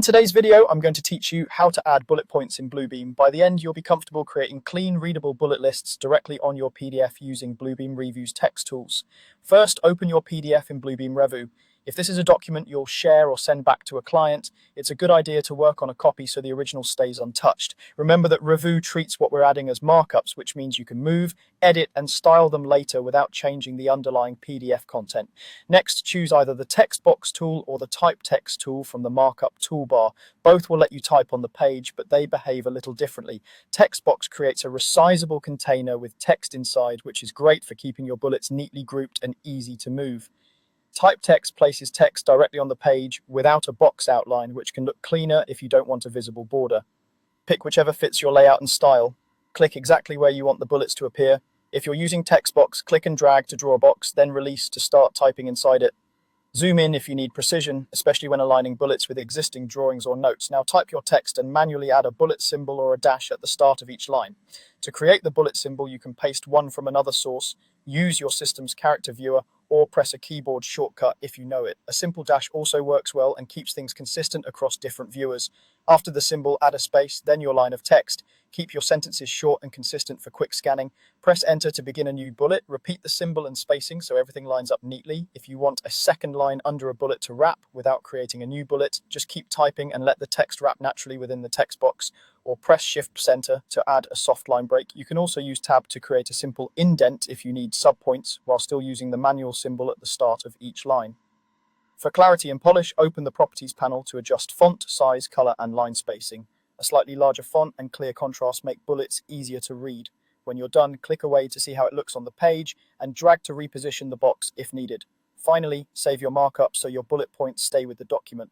In today's video, I'm going to teach you how to add bullet points in Bluebeam. By the end, you'll be comfortable creating clean, readable bullet lists directly on your PDF using Bluebeam Revu's text tools. First, open your PDF in Bluebeam Revu. If this is a document you'll share or send back to a client, it's a good idea to work on a copy so the original stays untouched. Remember that Revu treats what we're adding as markups, which means you can move, edit, and style them later without changing the underlying PDF content. Next, choose either the text box tool or the type text tool from the markup toolbar. Both will let you type on the page, but they behave a little differently. Text box creates a resizable container with text inside, which is great for keeping your bullets neatly grouped and easy to move. Type text places text directly on the page without a box outline, which can look cleaner if you don't want a visible border. Pick whichever fits your layout and style. Click exactly where you want the bullets to appear. If you're using text box, click and drag to draw a box, then release to start typing inside it. Zoom in if you need precision, especially when aligning bullets with existing drawings or notes. Now type your text and manually add a bullet symbol or a dash at the start of each line. To create the bullet symbol, you can paste one from another source, use your system's character viewer, or press a keyboard shortcut if you know it. A simple dash also works well and keeps things consistent across different viewers. After the symbol, add a space, then your line of text. Keep your sentences short and consistent for quick scanning. Press enter to begin a new bullet. Repeat the symbol and spacing so everything lines up neatly. If you want a second line under a bullet to wrap without creating a new bullet, just keep typing and let the text wrap naturally within the text box, or press Shift Center to add a soft line break. You can also use Tab to create a simple indent if you need subpoints while still using the manual symbol at the start of each line. For clarity and polish, open the Properties panel to adjust font, size, color, and line spacing. A slightly larger font and clear contrast make bullets easier to read. When you're done, click away to see how it looks on the page and drag to reposition the box if needed. Finally, save your markup so your bullet points stay with the document.